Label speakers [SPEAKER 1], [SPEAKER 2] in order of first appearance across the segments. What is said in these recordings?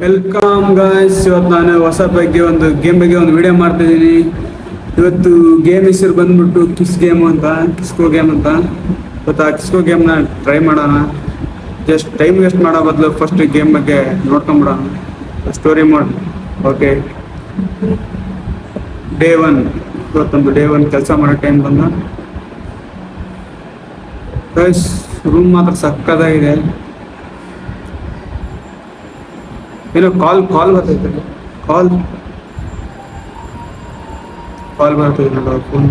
[SPEAKER 1] Welcome guys. ಇವತ್ತು ನಾನು ಹೊಸ ಗೇಮ್ ಬಗ್ಗೆ ಒಂದು ವಿಡಿಯೋ ಮಾಡ್ತಿದ್ದೀನಿ. ಇವತ್ತು ಗೇಮ್ ಹೆಸರು ಬಂದ್ಬಿಟ್ಟು ಕಿಸ್ಕೋ ಗೇಮ್ ಅಂತ. ಇವತ್ತು ಆ ಕಿಸ್ಕೋ ಗೇಮ್ನ ಟ್ರೈ ಮಾಡೋಣ. ಜಸ್ಟ್ ಟೈಮ್ ವೇಸ್ಟ್ ಮಾಡೋ ಬದಲು ಫಸ್ಟ್ ಗೇಮ್ ಬಗ್ಗೆ ನೋಡ್ಕೊಂಬಿಡೋಣ. Story mode. Okay, day 1. ಇವತ್ತೊಂದು ಡೇ 1 ಕೆಲಸ ಮಾಡೋ ಟೈಮ್ ಬಂದ ಗೈಸ್. ರೂಮ್ ಮಾತ್ರ ಸಕ್ಕದಾಗಿದೆ. ಏನೋ ಕಾಲ್ ಬರ್ತೈತೆ. ಕಾಲ್ ಬರ್ತೈತೆ ನೋಡ phone.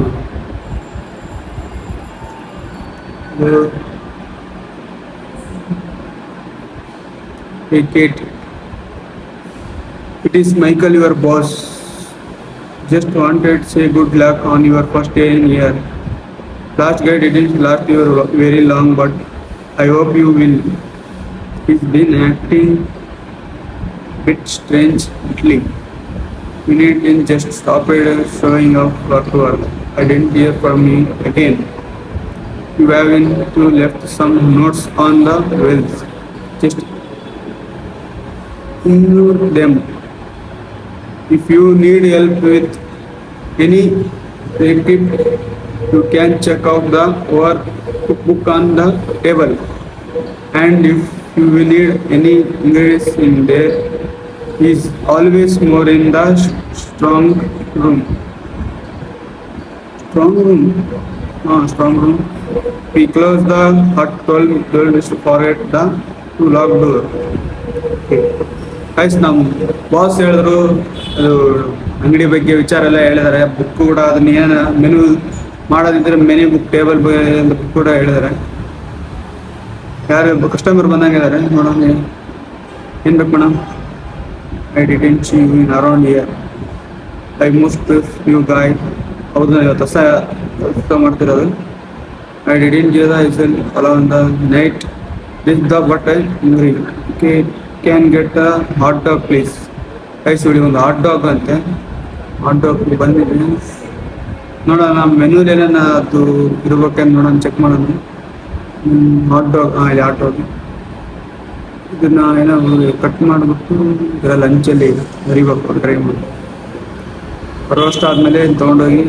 [SPEAKER 1] Kate, it is Michael, your boss. Just wanted to say good luck on your first day in here. Last guy didn't last you very long, but I hope you will. He's been acting bit strange lately. You need to just stop it showing up to work. I didn't hear from me again. You haven't to left some notes on the wells. Just ignore them. If you need help with any receipt, you can check out the workbook on the table. And if you will need any ingredients in there, is always more in the strong room. Strong room. We close the hut 12 is to forget the to lock door. Guys, ನಮ್ಮ boss ಹೇಳಿದ್ರು ಅದು ಅಂಗಡಿ ಬಗ್ಗೆ ವಿಚಾರ ಎಲ್ಲ ಹೇಳಿದ್ದಾರೆ. Book ಕೂಡ ಅದನ್ನ ಏನು ಮೆನು ಮಾಡೋದಿದ್ರೆ ಮೆನು ಬುಕ್ ಟೇಬಲ್ ಬುಕ್ ಕೂಡ ಹೇಳಿದ್ದಾರೆ. ಯಾರು ಕಸ್ಟಮರ್ ಬಂದಂಗಿದ್ದಾರೆ ನೋಡೋಣ. ಏನು ಬೇಕು madam? I didn't see you in around here. I most new guy. ಹೌದು, ಇವತ್ತು ಹೊಸ ಮಾಡ್ತಿರೋದು. I didn't hear the whistle along the night. This the but I hungry. Okay, can get a hot dog please. Guys, ನೋಡಿ ಒಂದು hot dog ಅಂತೆ. Hot dog ಬಂದಿದೆ ನೋಡೋಣ. ಮೆನ್ಯೂಲಿ ಏನೇನು ಅದು ಇರ್ಬೇಕಂತ ನೋಡೋಣ, ಚೆಕ್ ಮಾಡೋಣ. ಹಾಟ್ ಡಾಗ್, ಇಲ್ಲಿ ಹಾಟ್ ಡಾಗ್. ಇದನ್ನ ಏನೋ ಕಟ್ ಮಾಡಿಬಿಟ್ಟು ಇದರ ಲಂಚಲ್ಲಿ ಹರಿಬೇಕು, ಡ್ರೈ ಮಾಡಿ ರೋಸ್ಟ್ ಆದಮೇಲೆ ತೊಗೊಂಡೋಗಿ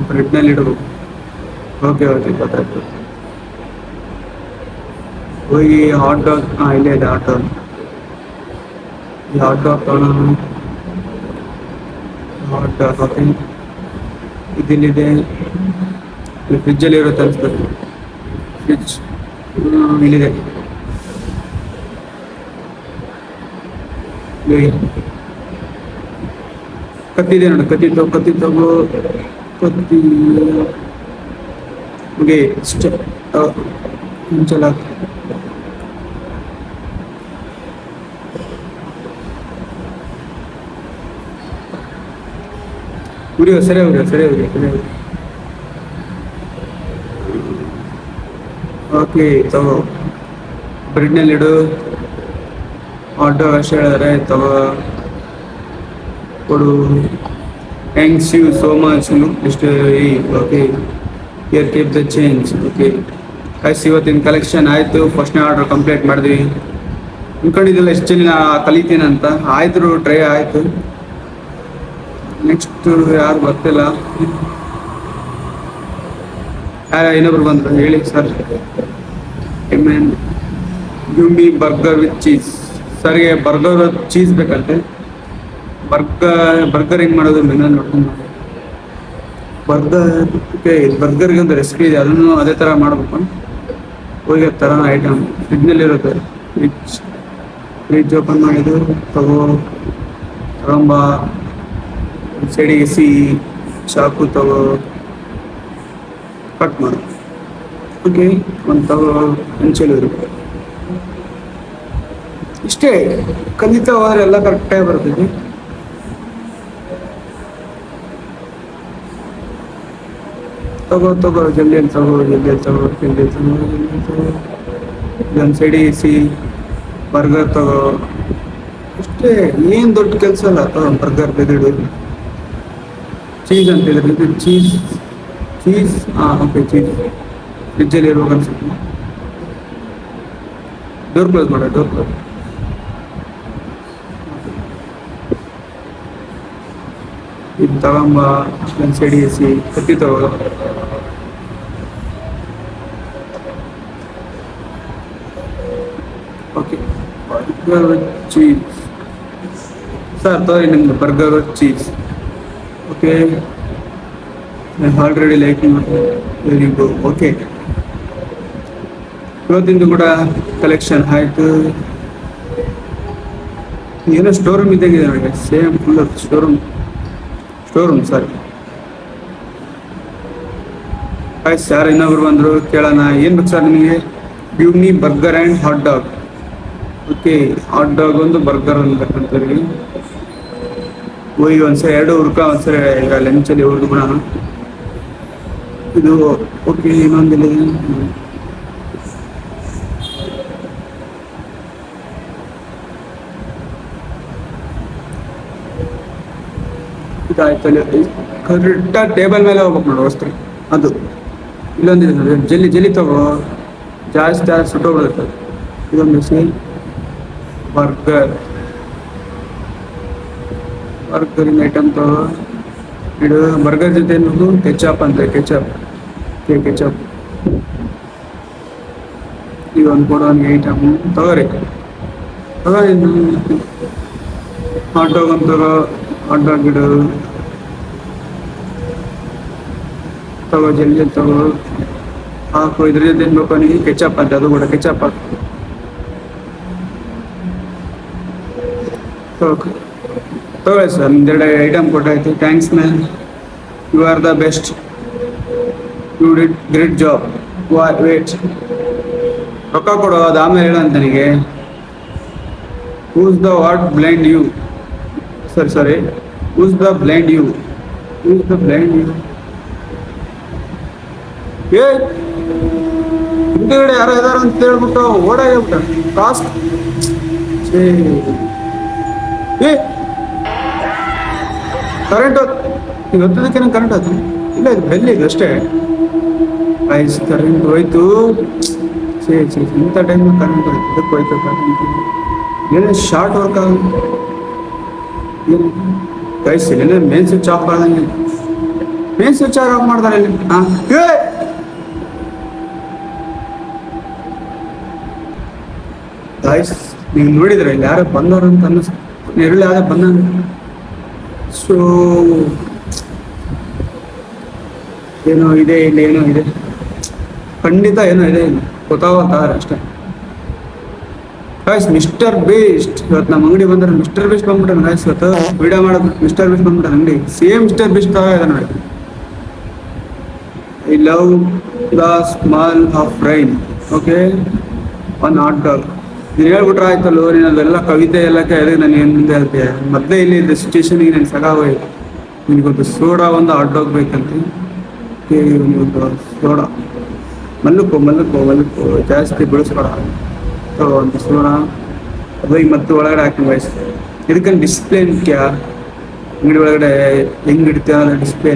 [SPEAKER 1] ಬ್ರೆಡ್ನಲ್ಲಿ ಇಡಬೇಕು. ಓಕೆ, ಗೊತ್ತಾಯ್ತು. ಹೋಗಿ ಹಾಟ್ ಡಾಗ್, ಇಲ್ಲೇ ಇದೆ ಹಾಟ್ ಡಾಗ್. ಈ ಹಾಟ್ ಡಾಗ್ ತೊಗೊಳ್ಳೋಣ. ಹಾಟ್ ಡಾಗ್ ಓಕೆ, ಇದಿಲ್ಲಿದೆ. ಫ್ರಿಜ್ಜಲ್ಲಿ ಇರುತ್ತೆ ಅನ್ಸ್ಬೇಕು. ಫ್ರಿಜ್ ಇಲ್ಲಿದೆ. ಕತ್ತಿದೆ ನೋಡಿ, ಕತ್ತಿ ತಗೋ. ಕತ್ತಿ ಓಕೆ, ಮುಂಚೆಲ್ಲ ಉರಿಯೋ, ಸರಿ ಉರಿಯೋ. ಓಕೆ, ತಗೋ. ಬ್ರೆಡ್ನಲ್ಲಿಡು. ಹಾಟ್ ಡಾಗ್ ಅಷ್ಟೇ ಹೇಳಿದ್ರೆ ತಗೋ, ಕೊಡು. Thanks you so much. ಇಷ್ಟು okay, here keep the change. Okay guys, ಇವತ್ತಿನ ಕಲೆಕ್ಷನ್ ಆಯಿತು. ಫಸ್ಟ್ನೇ ಆರ್ಡರ್ ಕಂಪ್ಲೀಟ್ ಮಾಡಿದ್ವಿ. ಅನ್ಕೊಂಡಿದ್ದಿಲ್ಲ ಎಷ್ಟು ಜನ ಕಲಿತೀನಂತ. ಆಯ್ತು, ಟ್ರೈ ಆಯಿತು. ನೆಕ್ಸ್ಟ್ ಯಾರು ಬರ್ತಿಲ್ಲ. ಇನ್ನೊಬ್ರು ಬಂದರು, ಹೇಳಿ sir. Man give me burger with cheese. ಸರ್ಗೆ ಬರ್ಗರ್ ಚೀಸ್ ಬೇಕಂತೆ. ಬರ್ಗರ್ ಹೆಂಗೆ ಮಾಡೋದು ಮೆನು ನೋಡ್ಕೊಂಡು ಬರ್ಗರ್ಗೆ ಒಂದು ರೆಸಿಪಿ ಇದೆ, ಅದನ್ನು ಅದೇ ಥರ ಮಾಡಬೇಕು. ಹೋಗಿ ಥರ ಐಟಮ್ ಫ್ರಿಜ್ನಲ್ಲಿರುತ್ತೆ. ಫ್ರಿಜ್ ಓಪನ್ ಮಾಡಿದ್ದು ತಗೊಂಬ. ಸೈಡಿಗೆ ಚಾಕು ತಗೋ, ಕಟ್ ಮಾಡು. ಓಕೆ, ಒಂದು ತಗೋ, ಹಂಚಲಿದ್ರು. ಇಷ್ಟೇ, ಕಲಿತಾ ಹೋದ್ರೆ ಎಲ್ಲ ಕರೆಕ್ಟಾಗಿ ಬರ್ತೈತಿ. ತಗೋ ಜಲ್ದಿ ತಗೋ. ಇದೊಂದು ಸೈಡಿಗೆ ಬರ್ಗರ್ ತಗೋ. ಅಷ್ಟೇ, ಏನು ದೊಡ್ಡ ಕೆಲಸ ಅಲ್ಲ. ತಗೋ ಬರ್ಗರ್ ಬೆದಿಡು. ಚೀಸ್ ಅಂತ ಹೇಳಿದ್ರೆ ಇದು ಚೀಸ್. ಓಕೆ, ಚೀಸ್ ಫ್ರಿಜ್ಜಲ್ಲಿ ಇರ್ಬೇಕು ಅನ್ಸುತ್ತೆ. ಡೋರ್ ಕ್ಲೋಸ್ ಮಾಡ. ಇದು ತಗೊಂಬ ಒಂದು ಸೈಡ್ ಎಸಿ ಕತ್ತಿ ತಗೋ. Okay, burger with cheese sir ತೋರಿ ನಿಮ್ದು burger with cheese. Okay, I already liking. Very good. Okay, ಇವತ್ತಿಂದು ಕೂಡ ಕಲೆಕ್ಷನ್ ಆಯಿತು. ಏನೋ ಸ್ಟೋರ್ ರೂಮ್ ಇದ್ದಂಗಿದೆ ನನಗೆ, same full store room sir. ಆಯ್ತು ಸರ್, ಇನ್ನೊಬ್ರು ಬಂದರು, ಕೇಳೋಣ ಏನು ಬೇಕು ಸರ್ ನಿಮಗೆ? Give me burger and hot dog. Okay, hot dog ಒಂದು ಬರ್ಗರ್ ಒಂದು ಬೇಕಂತೀವಿ. ಹೋಗಿ ಒಂದ್ಸರಿ ಎರಡು ಹುರ್ಕ, ಒಂದ್ಸರಿ ಈಗ ಲಂಚಲ್ಲಿ ಹುರಿದು ಬಿಡೋಣ. ಇದು ಓಕೆ, ಇನ್ನೊಂದಿಲ್ಲ. ಇದಾಯ್ತು, ಕರೆಕ್ಟಾಗಿ ಟೇಬಲ್ ಮೇಲೆ ಹೋಗ್ಬೇಕು ನೋಡು ವಸ್ತು. ಅದು ಇಲ್ಲೊಂದಿದೆ ನೋಡಿ, ಜಲ್ಲಿ ತಗೋ, ಜಾಸ್ತಿ ಸುಟ್ಟೋಗ್ಬಿಡುತ್ತೆ. ಇದೊಂದು ಬಿಸಿ ಬರ್ಗರಿನ ಐಟಮ್ ತಗೋ. ಇಡು ಬರ್ಗರ್ ಜೊತೆ ಅನ್ನೋದು ಕೆಚಪ್ ಅಂತ, ಕೆಚಪ್. ಇದೊಂದು ಕೊಡೋನಿಗೆ ಐಟಮ್ ತಗೋರಿ. ಹಾಟ್ ಡಾಗ್ ಅಂತ ತಗೋ, ಹಾಟ್ ಡಾಗ್ ಇಡು ತಗೋ, ಜಲ್ದಿ ತಗೋ ಹಾಕು. ಇದ್ರ ಜೊತೆ ಏನು ಬೇಕು ನಿಮಗೆ? ಕೆಚಪ್ ಅಂತ, ಅದು ಕೂಡ ಕೆಚಪ್ ಹಾಕು. ತಗೊಳ್ಳಿ ಸರ್, ನಿಮ್ದೆರಡು ಐಟಮ್ ಕೊಟ್ಟಾಯ್ತು. Thanks man, you are the best, you did great job. Wait, ರೊಕ್ಕ ಕೊಡು, ಅದು ಆಮೇಲೆ ಹೇಳ ಅಂತ ನನಗೆ. Who's the what blind you? ಸರಿ, ಹೂಸ್ ದ ಬ್ಲೈಂಡ್ ಯು? ಹಿಂದುಗಡೆ ಯಾರೋ ಇದಾರ ಅಂತ ಹೇಳ್ಬಿಟ್ಟು ಓಡಾಗ್ಬಿಟ್ಟ. ಕಾಸ್ಟ್ ಕರೆಂಟ್ ಇವತ್ತದಕ್ಕೆ ಕರೆಂಟ್ ಆಯ್ತು. ಇಲ್ಲ, ಇದು ಬೆಲ್ಲಿ ಇದು ಅಷ್ಟೇ. ಐಸ್ ಕರೆಂಟ್ ಹೋಯ್ತು. ಇಂಥ ಟೈಮ್ ಕರೆಂಟ್ ಹೋಯ್ತು, ಇದಕ್ಕೆ ಹೋಯ್ತು ಕರೆಂಟ್. ಏನೇ ಶಾರ್ಟ್ ವರ್ಕ್ ಆಗ ಏನು ಗೈಸ್, ಇಲ್ಲೇನೆ ಮೇನ್ ಸ್ವಿಚ್ ಆಫ್ ಮಾಡ್ದಂಗೆ. ಮೇನ್ ಸ್ವಿಚ್ ಆಫ್ ಮಾಡ್ತಾರೆ ಇಲ್ಲಿ. ಗೈಸ್, ನೀವು ನೋಡಿದ್ರೆ ಇಲ್ಲಿ ಯಾರೋ ಬಂದವರು ಅಂತ ಅನ್ನಿಸ್, ನೆರಳು ಯಾವ್ದು ಬಂದಂಗೆ. ಸೊ ಏನೋ ಇದೆ ಇಲ್ಲಿ, ಏನೋ ಇದೆ ಖಂಡಿತ, ಏನೋ ಇದೆ ಇಲ್ಲಿ ಗೊತ್ತಾಗೋತಾರೆ ಅಷ್ಟೇ. ಗಾಯ್ಸ್, ಮಿಸ್ಟರ್ ಬೀಸ್ಟ್ ಇವತ್ತು ನಮ್ಮ ಅಂಗಡಿ ಬಂದ್ರೆ ಮಿಸ್ಟರ್ ಬೀಸ್ಟ್ ಬಂದ್ಬಿಟ್ರೆ ಗಾಯ್ಸ್. ಇವತ್ತು ವಿಡಿಯೋ ಮಾಡೋದು ಮಿಸ್ಟರ್ ಬೀಸ್ಟ್ ಬಂದ್ಬಿಟ್ರೆ ಅಂಗಡಿ ಸೇಮ್ ಮಿಸ್ಟರ್ ಬೀಸ್ಟ್ ತರ ಇದೆ ನೋಡಿ. I love the small of rain. Okay, one hot dog. ನೀನು ಹೇಳ್ಬಿಟ್ರೆ ಆಯ್ತಲ್ಲ, ನೀನು ಅದೆಲ್ಲ ಕವಿತೆ ಎಲ್ಲ ಕೇಳಿ ನಾನು ಏನು ಮುಂದೆ ಹೇಳ್ತೀಯ. ಮೊದಲೇ ಇಲ್ಲಿ ಇದ್ದ ಸಿಚುವೇಶನ್ಗೆ ನಾನು ಸಗಾಗೋಯ್ತು. ನಿನಗೊಂದು ಸೋಡಾ, ಒಂದು ಹಾಟ್ ಡಾಗ್ ಬೇಕಂತ. ಒಂದು ಸೋಡಾ, ಮಲ್ಲುಕೋ ಜಾಸ್ತಿ ಬೆಳೆಸ್ಬೇಡ. ಒಂದು ಸೋಡಾ ಅದು ಮತ್ತು ಒಳಗಡೆ ಹಾಕಿ ವಯಸ್ಸು. ಇದಕ್ಕಂತ ಡಿಸ್ಪ್ಲೇ ಮುಖ್ಯ. ಅಂಗಡಿ ಒಳಗಡೆ ಹೆಂಗೆ ಇಡ್ತೀಯ ಅಂದರೆ ಡಿಸ್ಪ್ಲೇ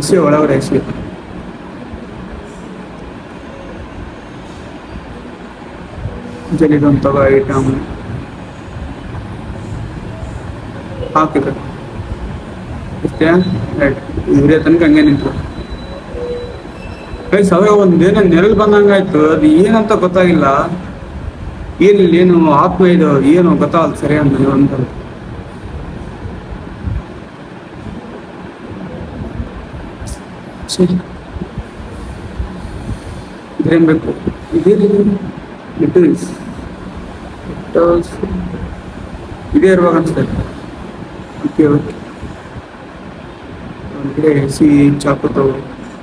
[SPEAKER 1] ಎಸಿ ಒಳಗಡೆ ಎಸಿ. ಜಲ್ಲಿದೊಂದು ತಗೋ ಐಟಮ್ ಹಾಕಿದ್ರು ಇಷ್ಟೇ. ರೈಟ್, ಇವರೇ ತನಕ ಹಂಗೆ ನಿಂತು. ಗೈಸ್, ಅವಾಗ ಒಂದೇನೋ ನೆರಳು ಬಂದಂಗಾಯ್ತು. ಅದು ಏನಂತ ಗೊತ್ತಾಗಿಲ್ಲ. ಏನು ಆತ್ಮ ಇದು ಏನು ಗೊತ್ತಾಗಲ್ಲ ಸರಿ ಅಂತ ಅಂತ. ಇದೇನು ಬೇಕು? ಇದೇ ಇರುವಾಗ ಅನ್ಸ್ತದೆ. ಓಕೆ, ಚಾಕು ತಗೋ.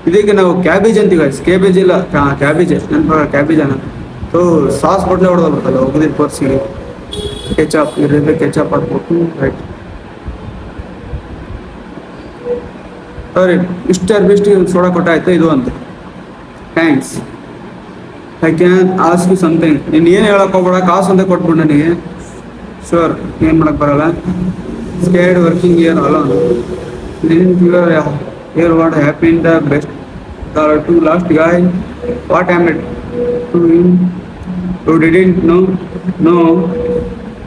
[SPEAKER 1] ಇದಕ್ಕೆ ನಾವು ಕ್ಯಾಬೇಜ್ ಅಂತೀವಿ ಗೈಸ್. ಕ್ಯಾಬೇಜ್ ಇಲ್ಲ, ಕ್ಯಾಬೇಜ್ ನನ್ನ ಕ್ಯಾಬೇಜ್ ಅನ್ನ. ಸೊ ಸಾಸ್ ಬಟ್ಲೆ ಹೊಡೆದ ಬರ್ತಲ್ಲ ಹೋಗೋದಿಲ್ಲ ಪರ್ಸಿಗೆ. ಕೆಚಪ್ ಇರೋದ್ರೆ ಕೆಚಪ್ ಹಾಕ್ಬೇಕು. ರೈಟ್, ಸರಿ. ಮಿಸ್ಟರ್ ಬೆಸ್ಟ್ ಒಂದು ಸೋಡಾ ಕೊಟ್ಟಾಯ್ತು. ಇದು ಅಂತ thanks. I can ask you something. ನೀನು ಏನು ಹೇಳಕ್ ಹೋಗ್ಬೇಡ, ಕಾಸು ಅಂತ ಕೊಟ್ಬಿಡು ನನಗೆ. ಶೋರ್, ಏನು ಮಾಡಕ್ ಬರಲ್ಲ. Scared working year alone. Here what happened the best the two last guy, what happened to him? You didn't know? No,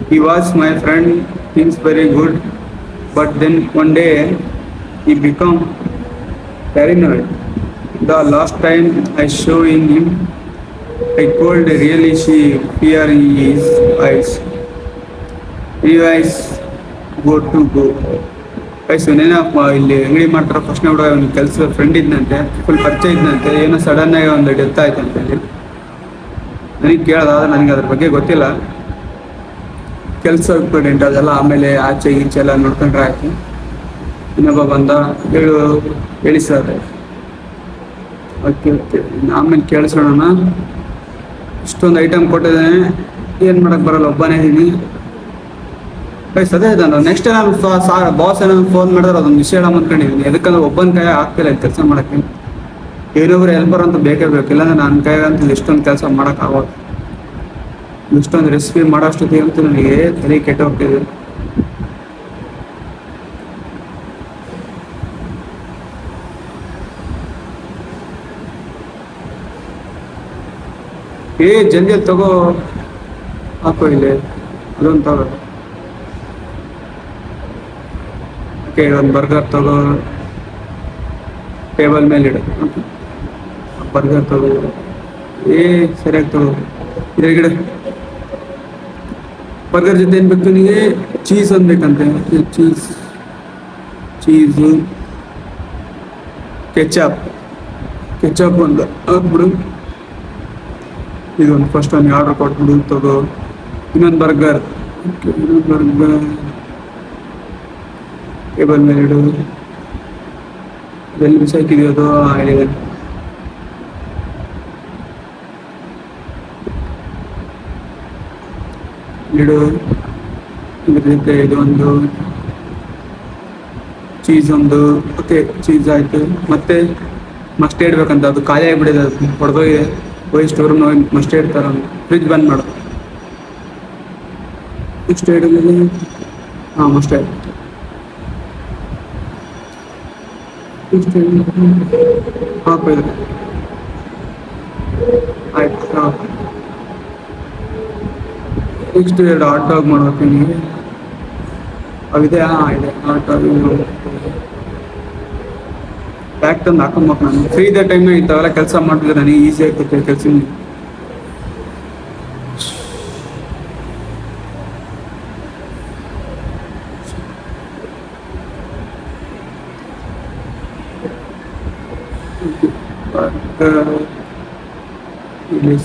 [SPEAKER 1] he was my friend, things very good, but then one day he become paranoid. The last time I saw in him, I could really see fear in his eyes. His eyes go to go. ನೆನಪ್ಪ ಇಲ್ಲಿ ಅಂಗಡಿ ಮಾಡ್ತಾರೆ first ಹುಡುಗ ಒಂದು ಕೆಲಸದ friend ಇದ್ದಂತೆ, full ಪರಿಚಯ ಇದ್ದಂತೆ, ಏನೋ ಸಡನ್ ಆಗಿ ಒಂದು ಡೆತ್ ಆಯ್ತು ಅಂತೇಳಿ ನನಗೆ ಕೇಳ್ದ. ಆದರೆ ನನಗೆ ಅದ್ರ ಬಗ್ಗೆ ಗೊತ್ತಿಲ್ಲ. ಕೆಲಸ ಇಂಪಾರ್ಟೆಂಟ್ ಅದೆಲ್ಲ, ಆಮೇಲೆ ಆಚೆ ಈಚೆ ಎಲ್ಲ ನೋಡ್ಕೊಂಡ್ರೆ ಆಯ್ತು. ಇನ್ನೊಬ್ಬ ಬಂದ, ಹೇಳಿ ಸರ್. ಓಕೆ ಓಕೆ, ಆಮೇಲೆ ಕೇಳಿಸೋಣ. ಇಷ್ಟೊಂದು ಐಟಮ್ ಕೊಟ್ಟಿದ್ದಾನೆ, ಏನು ಮಾಡೋಕ್ಕೆ ಬರಲ್ಲ, ಒಬ್ಬನೇ ಇದ್ದೀನಿ. ಸದೇ ಇದ್ದಾನೆ. ನೆಕ್ಸ್ಟ್ ನಾನು ಬಾಸ್ ಏನೋ ಫೋನ್ ಮಾಡಿದ್ರೆ ಅದೊಂದು ವಿಷಯ ಅಂದ್ಕೊಂಡಿದ್ದೀನಿ. ಯಾಕಂದ್ರೆ ಒಬ್ಬನ ಕೈ ಆಗ್ತಿಲ್ಲ ಕೆಲಸ ಮಾಡೋಕ್ಕೆ. ಏನೊಬ್ರು ಹೆಲ್ಪರ್ ಅಂತ ಬೇಕೇ ಬೇಕು, ಇಲ್ಲಾಂದ್ರೆ ನನ್ನ ಕೈಗಂತ ಇಷ್ಟೊಂದು ಕೆಲಸ ಮಾಡೋಕ್ಕಾಗೋದು. ಇಷ್ಟೊಂದು ರೆಸಿಪಿ ಮಾಡೋಷ್ಟೊತ್ತಿಗೆ ಅಂತೂ ನನಗೆ ತಲೆ ಕೆಟ್ಟ ಹೋಗ್ತಿದೆ. ಜಲ್ದಿ ತಗೋ, ಹಾಕೋ ಇಲ್ಲಿ ಅದೊಂದು ತಗೋ. ಓಕೆ, ಒಂದು ಬರ್ಗರ್ ತಗೋ, ಟೇಬಲ್ ಮೇಲೆ ಇಡು. ಬರ್ಗರ್ ತಗೋ, ಸರಿಯಾಗಿ ತಗೋ. ಇದ್ರಾಗಿಡ ಬರ್ಗರ್ ಜೊತೆ ಏನು ಬೇಕು ನಿನಗೆ? ಚೀಸ್ ಅನ್ಬೇಕಂತೆ. ಚೀಸು, ಕೆಚಪ್ ಒಂದು ಹಾಕ್ಬಿಡು. ಇದೊಂದು ಫಸ್ಟ್ ಒಂದು ಆರ್ಡರ್ ಕೊಟ್ಬಿಡು, ತಗೋ. ಇನ್ನೊಂದು ಬರ್ಗರ್ ಟೇಬಲ್ ಮೇಲೆ ಇಡು. ಎಲ್ಲಿ ಬಿಸಾಕಿದೆಯೋ ಅದು ಇದೆ. ಇಡು. ಇದ್ರ ಜೊತೆ ಇದೊಂದು ಚೀಸ್ ಒಂದು. ಓಕೆ, ಚೀಸ್ ಆಯಿತು. ಮತ್ತೆ ಮಸ್ಟರ್ಡ್ ಬೇಕಂತ, ಅದು ಖಾಲಿ ಆಗಿಬಿಡಿದೆ, ಅದು ಹೊಡೆದೋಗಿದೆ. ಹೋಗಿ ಸ್ಟೋರ್ ಮಸ್ಟರ್ಡ್ ತರ ಫ್ರಿಜ್ ಬಂದ್ ಮಾಡು. ಮಸ್ಟರ್ಡ್ ಹಾಂ, ಮಸ್ಟರ್ಡ್ ಹಾಕು. ಇದು ಆಯ್ತು. ಹಾಂ, ನೆಕ್ಸ್ಟ್ 2 ಹಾಟ್ ಡಾಗ್ ಮಾಡ್ಬೇಕು ನಿಮಗೆ. ಅವಿದೆ? ಹಾಂ, ಇದೆ ಹಾಟ್ ಡಾಗ್. ಪ್ಯಾಕ್ ತಂದು ಹಾಕೊಂಬೇಕು. ನಾನು ಫ್ರೀ ಇದ್ದ ಟೈಮೇ ಇಂಥವೆಲ್ಲ ಕೆಲಸ ಮಾಡಿದ್ರೆ ನನಗೆ ಈಸಿ ಆಗ್ತೈತೆ ಕೆಲಸ.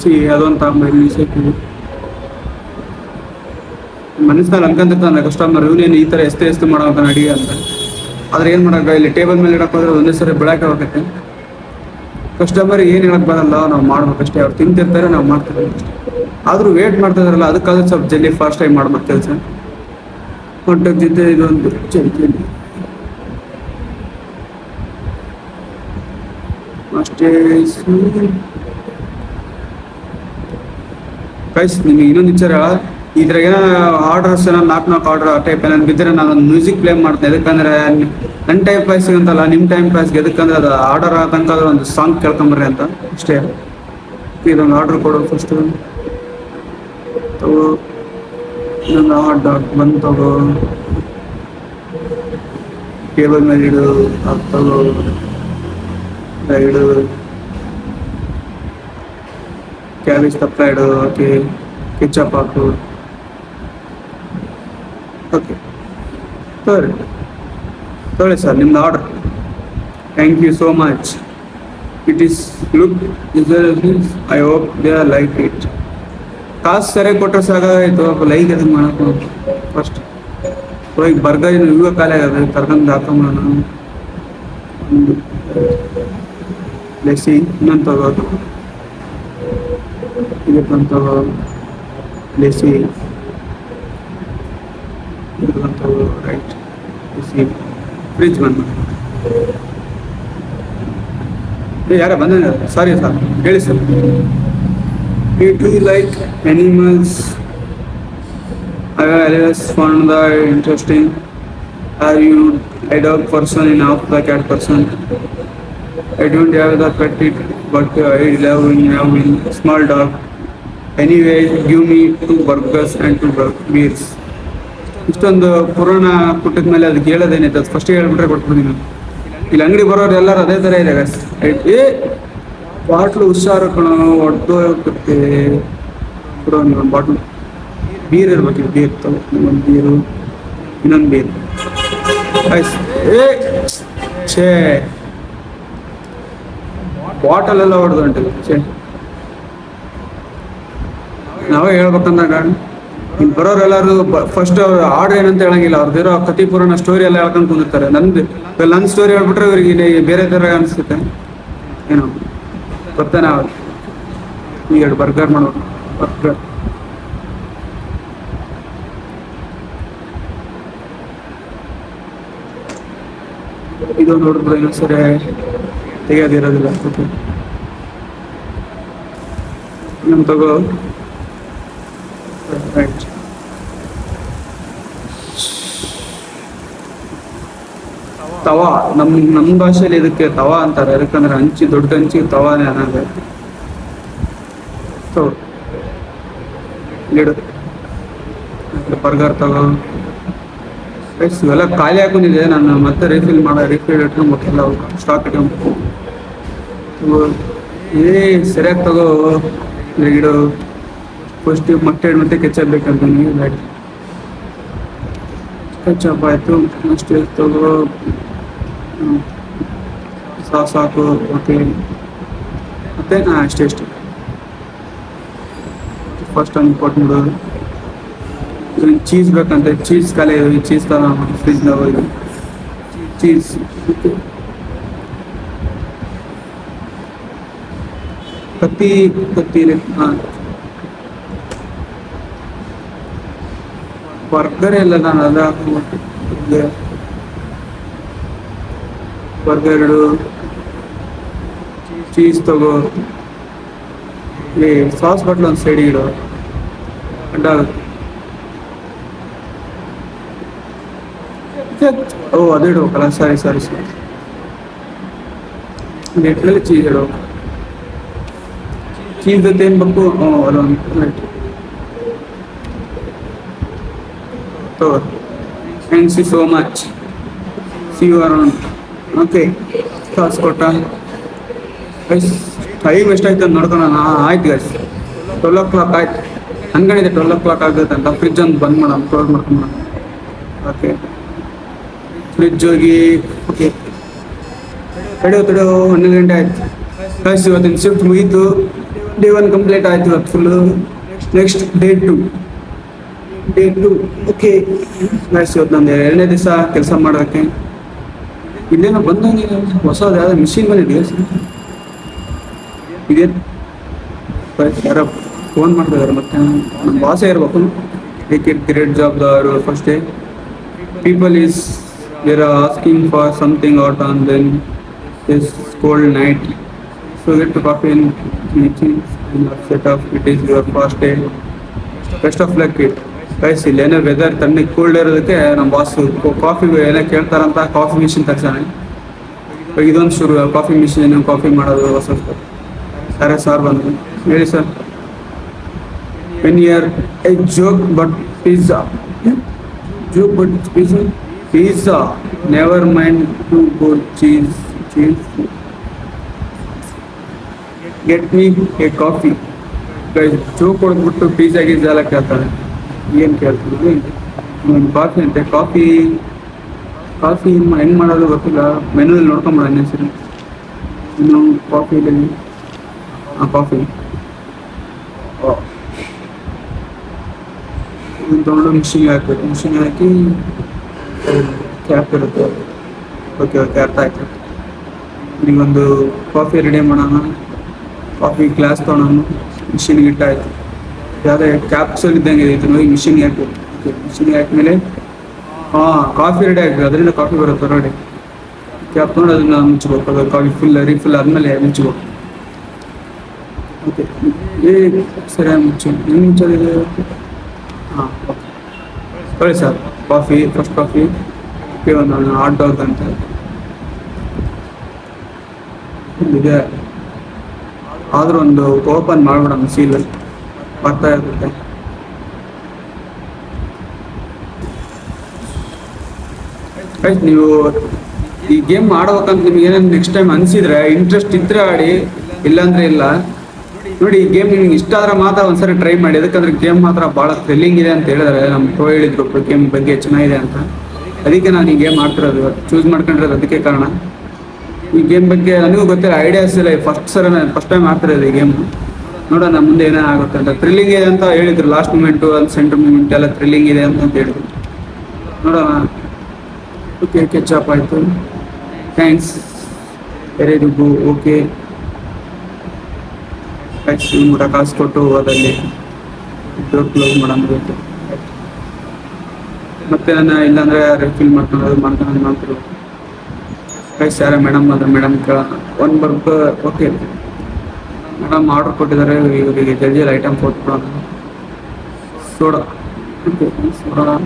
[SPEAKER 1] ಇಲ್ಲಿ ಅದೊಂದು ತಗೊಂಬ ಸೇರ್ತೀವಿ. ಮನಸ್ಸಿನಲ್ಲಿ ಅನ್ಕೊಂತಿರ್ತಾನೆ ಕಸ್ಟಮರ್, ಇವನೇನು ಈ ಥರ ಎಷ್ಟು ಮಾಡೋಂತ ಅಡಿಗೆ ಅಂತ. ಆದ್ರೆ ಏನು ಮಾಡೋಕೆ, ಇಲ್ಲಿ ಟೇಬಲ್ ಮೇಲೆ ಇಡಕ್ಕೆ ಹೋದ್ರೆ ಒಂದೇ ಸರಿ ಬೆಳಗ್ಗೆ ಹೋಗುತ್ತೆ. ಕಸ್ಟಮರ್ ಏನು ಹೇಳಕ್ ಬರಲ್ಲ, ನಾವು ಮಾಡ್ಬೇಕಷ್ಟೇ. ಅವ್ರು ತಿಂತಿರ್ತಾರೆ, ನಾವು ಮಾಡ್ತೀವಿ ಅಷ್ಟೇ. ಆದರೂ ವೇಟ್ ಮಾಡ್ತಾ ಇದ್ರಲ್ಲ, ಅದಕ್ಕಾದ್ರೆ ಸ್ವಲ್ಪ ಜಲ್ದಿ ಫಾಸ್ಟ್ ಟೈಮ್ ಮಾಡ್ಬೇಕು ಕೆಲಸ. ಹೊಟ್ಟೆ ಇದೊಂದು ಜಲ್ದಿ ಅಷ್ಟೇ. ಗೈಸ್, ನಿಮಗೆ ಇನ್ನೊಂದು ವಿಚಾರ, ಇದ್ರಾಗ ಆರ್ಡರ್ಸ್ 4 ಆರ್ಡರ್ ಟೈಪ್ ಏನಾದ್ರು ಬಿದ್ದರೆ ನಾನು ಒಂದು ಮ್ಯೂಸಿಕ್ ಪ್ಲೇ ಮಾಡ್ತೇನೆ. ಎದಕ್ಕಂದ್ರೆ ನನ್ನ ಟೈಮ್ ಪಾಸ್ ಅಂತಲ್ಲ, ನಿಮ್ಮ ಟೈಮ್ ಪಾಸ್ಗೆ. ಎದಕ್ಕಂದ್ರೆ ಅದು ಆರ್ಡರ್ ಆತಂಕ ಒಂದು ಸಾಂಗ್ ಕೇಳ್ಕೊಂಬರ್ರಿ ಅಂತ ಅಷ್ಟೇ. ಇದೊಂದು ಆರ್ಡರ್ ಕೊಡೋ ಫಸ್ಟು. ತಗೋ, ಇನ್ನೊಂದು ಆರ್ಡರ್ ಬಂದು ತಗೋ, ಟೇಬಲ್ ಮೇಲೆ ಇಡು. ಅದು ತಗೋ, ಇಡು. ಕ್ಯಾಬೇಜ್ ತಪ್ಪ ಇಡು. ಓಕೆ, ಕೆಚಪ್ ಹಾಕು. ಓಕೆ, ತೊಗೊಳ್ಳಿ ಸರ್ ನಿಮ್ದು order. Thank you so much. It is look I hope they are like it. ಕಾಸು ಸರಿಯಾಗಿ ಕೊಟ್ಟರೆ ಸಾಕಾಯ್ತು, ಲೈಕ್ ಅದಕ್ಕೆ ಮಾಡೋದು ಫಸ್ಟ್. ಹೋಗಿ ಬರ್ಗರ್ ಇವಾಗ ಖಾಲಿ ಆಗೋದು, ಕರ್ಕೊಂಡು ಹಾಕೊಂಬೋಣ. ಒಂದು ಲೆಸಿ ಇನ್ನೊಂದು ತಗೋದು, ಇದಕ್ಕೊಂದು ತಗೋ. ಲೆಸಿ ಇದಕ್ಕೊಂದು ತಗೋ. ರೈಟ್, ಲೆಸಿ. ಫ್ರಿಜ್ ಬಂದು ಯಾರ ಬಂದ? ಸಾರಿ ಸರ್, ಹೇಳಿ sir. Do you like animals? I have always found that interesting. Are you a dog person and half the cat person? I don't have the pet it, but I love having small dog. Anyway, give me 2 burgers and 2 beers. ಇಷ್ಟೊಂದು ಪುರಾಣ ಕೊಟ್ಟಿದ ಮೇಲೆ ಅದಕ್ಕೆ ಹೇಳೋದೇನೈತೆ, ಅದು first ಹೇಳ್ಬಿಟ್ರೆ ಕೊಟ್ಬಿಡ್ತೀನಿ. ಇಲ್ಲಿ ಅಂಗಡಿ ಬರೋರು ಎಲ್ಲರೂ ಅದೇ ಥರ ಇದೆ ಗೈಸ್. ಏ ಬಾಟ್ಲು ಹುಷಾರು ಕಣ, ಹೊಡೆದು ಹೋಗುತ್ತೆ. ಕೊಡು ಒಂದು ಬಾಟ್ಲು ಬೀರ್ ಇರ್ಬೇಕು, ಬೀರ್ ತಗೋ, ಒಂದು ಬೀರು, ಇನ್ನೊಂದು ಬೀರ್ ಗೈಸ್. ಏ ಛೇ, ಬಾಟಲ್ ಎಲ್ಲ ಹೊಡೆದು ಹೊಂಟಿಲ್ಲ. ಛೇ, ನಾವೇ ಹೇಳ್ಬೇಕಂದಾಗ ಇಲ್ಲಿ ಬರೋರು ಎಲ್ಲರೂ ಫಸ್ಟ್ ಆರ್ಡರ್ ಏನಂತ ಹೇಳಂಗಿಲ್ಲ. ಅವ್ರದ್ದಿರೋ ಕತಿ ಪುರಾಣ ಸ್ಟೋರಿ ಎಲ್ಲ ಹೇಳ್ಕೊಂಡು ಕುಂದಿರ್ತಾರೆ. ನನ್ನ ಸ್ಟೋರಿ ಹೇಳ್ಬಿಟ್ರೆ ಇವ್ರಿಗೆ ಬೇರೆ ಥರ ಅನಿಸುತ್ತೆ ಏನೋ ಗೊತ್ತೇನ. ಈ ಎರಡು ಬರ್ಗರ್ ಮಾಡೋದು, ಬರ್ಗರ್ ಇದು ನೋಡಿದ್ರೆ ಇನ್ನೂ ಸರಿ ತೆಗಿಯೋದಿರೋದಿಲ್ಲ. ನಮ್ಮ ತಗೋ ರೈಟ್. ತವಾ ನಮ್ಮ ಭಾಷೆಯಲ್ಲಿ ಇದಕ್ಕೆ ತವಾ ಅಂತಾರೆ. ಯಾಕಂದ್ರೆ ಹಂಚಿ, ದೊಡ್ಡ ಹಂಚಿ ತವಾನೇ ಅನ್ನೋದು. ಇಡು ಬರ್ಗರ್ ತಗೋ. ಇವೆಲ್ಲ ಖಾಲಿ ಹಾಕೊಂಡಿದೆ. ನಾನು ಮತ್ತೆ ರೀಫಿಲ್ ಇಟ್ಕೊಂಡ್ಬಿಟ್ಟಿಲ್ಲ, ಸ್ಟಾಕ್ ಇಟ್ಕೊಂಡ್ಬಿಟ್ಟು. ಏ ಸರಿಯಾಗಿ ತಗೋ, ಇಡು. ಫಸ್ಟ್ ಮೊಟ್ಟೆ ಮತ್ತೆ ಕೆಚಪ್ ಬೇಕಂತ ನೀವು. ಕೆಚಪ್ ಆಯಿತು, ಅಷ್ಟೇ ತಗೋ. ಸಾಕು, ಓಕೆ. ಮತ್ತೆ ಅಷ್ಟೇ ಫಸ್ಟ್ ಒಂದು ಕೊಟ್ಬಿಡೋದು. ಚೀಸ್ ಬೇಕಂತೆ, ಚೀಸ್ ಖಾಲಿ ಇದೆ. ಚೀಸ್ ತರ ಫ್ರಿಜ್ನಾಗ ಹೋಗಿ ಚೀಸ್. ಕತ್ತಿ ಹಾಂ, ಬರ್ಗರ್ ಎಲ್ಲ ನಾನು ಅದ ಹಾಕ್ಬಿಟ್ಟು ಬರ್ಗರ್ ಇಡು. ಚೀಸ್ ತಗೋ. ಸಾಸ್ ಬಾಟ್ಲು ಒಂದು ಸೈಡಿಗೆ ಇಡು, ಅಡ್ಡಾಗುತ್ತೆ. ಓ ಅದು ಇಡ್ಬೇಕಲ್ಲ, ಸಾರಿ ನೆಟ್ನಲ್ಲಿ ಚೀಸ್ ಇಡು. ಚೀಸ್ ಜೊತೆ ಏನು ಬೇಕು? ಅದೊಂದು ರೈಟ್ ತಗೋ. Thanks you so much, see you around. Okay, ಕಾಸು ಕೊಟ್ಟ ಗೈಸ್. ಟೈಮ್ ಎಷ್ಟಾಯ್ತು ಅಂತ ನೋಡ್ಕೊಳ. ಆಯ್ತು ಗೈಸ್, 12 o'clock ಆಯ್ತು. ಅನ್ಕೊಂಡಿದ್ದೆ 12 o'clock ಆಗುತ್ತೆ ಅಂತ. ಫ್ರಿಜ್ ಒಂದು ಬಂದ್ ಮಾಡೋಣ, ಕ್ಲೋಸ್ ಮಾಡ್ಕೊಂಬೋಣ. ಓಕೆ, ಫ್ರಿಜ್ ಹೋಗಿ. ಓಕೆ, ತಡೆಯೋ 11 ಗಂಟೆ ಆಯ್ತು ಗೈಸ್. ಇವತ್ತಿನ ಶಿಫ್ಟ್ ಮುಗೀತು. ಡೇ 1 ಕಂಪ್ಲೀಟ್ ಆಯ್ತು ಇವತ್ತು full. Next day 2. Okay guys, ಇವತ್ತು ನಂದು 2ನೇ ದಿವಸ ಕೆಲಸ ಮಾಡೋಕ್ಕೆ. ಇಲ್ಲೇನೋ ಬಂದಂಗೆ ಹೊಸದು ಯಾವುದೋ ಮಿಷಿನ್ ಬಂದಿದೆ ಇದೇನು. ಯಾರೋ ಫೋನ್ ಮಾಡ್ತಿದ್ದಾರೆ, ಮತ್ತೆ ನಮ್ಮ ಬಾಸೇ ಇರಬೇಕು. ಟೇಕ್ ಇಟ್ ಗ್ರೇಟ್ ಜಾಬ್ ಅವರು first day. People is there are asking for something out on then this cold night. So get to coffee in meeting set off. It is your first day. Best of luck it guys. ಇಲ್ಲಿ ಏನೋ weather ತಣ್ಣಗೆ cooled ಇರೋದಕ್ಕೆ ನಮ್ಮ boss coffee ಏನೋ ಕೇಳ್ತಾರಂತ coffee machine ತಗ್ಸಾನೆ. ಇದೊಂದು ಶುರು, coffee machine, coffee ಮಾಡೋದು ಹೊಸ. ಸರಿ ಸರ್ ಬಂದರು. ಹೇಳಿ sir. When hear a joke but pizza. Pizza never mind to go cheese. Get me a coffee. Guys joke ಹೊಡೆದ್ಬಿಟ್ಟು ಪಿಜ್ಜಾ ಎಲ್ಲ ಕೇಳ್ತಾರೆ. ಏನು ಕೇಳ್ತೀವಿ? ಒಂದು ಕಾಫಿ ಅಂತೆ. ಕಾಫಿ ಹೆಂಗೆ ಮಾಡೋದು ಗೊತ್ತಿಲ್ಲ. ಮೆನುದಲ್ಲಿ ನೋಡ್ಕೊಂಬಿಡ ಸರಿ. ಇನ್ನು ಕಾಫಿಲಿ ಕಾಫಿ ತೊಗೊಂಡು ಮಿಷಿನ್ಗೆ ಹಾಕ್ಬೇಕು. ಮಿಷಿನ್ಗೆ ಹಾಕಿ ಕ್ಯಾಪ್ ಇರುತ್ತೆ. ಓಕೆ ಅರ್ಥ ಆಯ್ತು. ಈಗೊಂದು ಕಾಫಿ ರೆಡಿ ಮಾಡೋಣ. ಕಾಫಿ ಗ್ಲಾಸ್ ತೊಗೊಳೋಣ, ಮಿಷಿನ್ಗೆ ಇಟ್ಟಾಯ್ತು. ಯಾವುದೇ ಕ್ಯಾಪ್ಸೂಲ್ ಇದ್ದಂಗೆ ಇದು ನೋಡಿ, ಮಿಷಿನ್ಗೆ ಹಾಕ್ಬೇಕು. ಮಿಷಿನ್ಗೆ ಹಾಕಿದ್ಮೇಲೆ ಕಾಫಿ ರೆಡಿ ಆಗ್ತದೆ. ಅದರಿಂದ ಕಾಫಿ ಬರುತ್ತೆ ಹೊರಗಡೆ. ಕ್ಯಾಪ್ ತೊಗೊಂಡು ಅದನ್ನು ಮುಚ್ಚಬೇಕು. ಅದು ಕಾಫಿ ರೀಫಿಲ್ ಆದಮೇಲೆ ಮುಚ್ಚಬೇಕು. ಓಕೆ, ಸರಿಯಾಗಿ ಹೆಂಗೆ ಮುಚ್ಚೋದಿದೆ? ಹಾಂ, ಸರಿ sir. Coffee, first coffee. Okay, ಒಂದು ಹಾಟ್ ಡಾಗ್ ಅಂತ ಇದೆ. ಆದರೂ ಒಂದು ಓಪನ್ ಮಾಡ್ಬಿಡೋಣ, ಸೀಲ್ ಬರ್ತಾ ಇರುತ್ತೆ. ನೀವು ಈ ಗೇಮ್ ಆಡ್ಬೇಕಂತ ನಿಮ್ಗೆ ಏನೇನು ನೆಕ್ಸ್ಟ್ ಟೈಮ್ ಅನ್ಸಿದ್ರೆ ಇಂಟ್ರೆಸ್ಟ್ ಇದ್ರೆ ಆಡಿ, ಇಲ್ಲಾಂದ್ರೆ ಇಲ್ಲ. ನೋಡಿ ಈ ಗೇಮ್ ನಿಮ್ಗೆ ಇಷ್ಟ ಆದ್ರೆ ಮಾತ್ರ ಒಂದ್ಸರಿ ಟ್ರೈ ಮಾಡಿ. ಯಾಕಂದ್ರೆ ಗೇಮ್ ಮಾತ್ರ ಭಾಳ ಥ್ರಿಲ್ಲಿಂಗ್ ಇದೆ ಅಂತ ಹೇಳಿದ್ರೆ ನಮ್ಮ ಪ್ರೋ ಹೇಳಿದ್ರು ಗೇಮ್ ಬಗ್ಗೆ ಚೆನ್ನಾಗಿದೆ ಅಂತ. ಅದಕ್ಕೆ ನಾನು ಈ ಗೇಮ್ ಆಡ್ತಿರೋದು, ಇವತ್ತು ಚೂಸ್ ಮಾಡ್ಕೊಂಡಿರೋದು ಅದಕ್ಕೆ ಕಾರಣ. ಈ ಗೇಮ್ ಬಗ್ಗೆ ನನಗೂ ಗೊತ್ತಿಲ್ಲ, ಐಡಿಯಾಸ್ ಇಲ್ಲ. ಫಸ್ಟ್ ಟೈಮ್ ಆಡ್ತಿರೋದು ಈ ಗೇಮ್. ನೋಡೋಣ ಮುಂದೆ ಏನೇ ಆಗುತ್ತೆ ಅಂತ. ಥ್ರಿಲ್ಲಿಂಗ್ ಇದೆ ಅಂತ ಹೇಳಿದ್ರು, ಲಾಸ್ಟ್ ಮೂಮೆಂಟು ಅಲ್ಲಿ ಸೆಂಟರ್ ಮೂಮೆಂಟ್ ಎಲ್ಲ ಥ್ರಿಲ್ಲಿಂಗ್ ಇದೆ ಅಂತ ಹೇಳಿದ್ರು. ನೋಡೋಣ. ಓಕೆ ಕೆಚಪ್ ಆಯಿತು, ಥ್ಯಾಂಕ್ಸ್. ಎರೆದುಗು ಓಕೆ. ಊಟ ಕಾಸು ಕೊಟ್ಟು ಹೋದಲ್ಲಿ ಡೋರ್ ಕ್ಲೋಸ್ ಮಾಡೋದು. ಮತ್ತೆ ನಾನು ಇಲ್ಲಾಂದ್ರೆ ರಿಫಿಲ್ ಮಾಡ್ತಾರೆ. ಗೈಸ್ ಯಾರ ಮೇಡಮ್ ಅಂದ್ರೆ ಮೇಡಮ್ ಕೇಳೋಣ. ಒಂದು ಬರ್ಗರ್ ಓಕೆ ಮೇಡಮ್ ಆರ್ಡರ್ ಕೊಟ್ಟಿದ್ದಾರೆ, ಇವರಿಗೆ ಜಲ್ದಿ ಐಟಮ್ ಕೊಟ್ಬಿಡೋಣ. ಸೋಡಾ ಓಕೆ, ಸೋಡಾ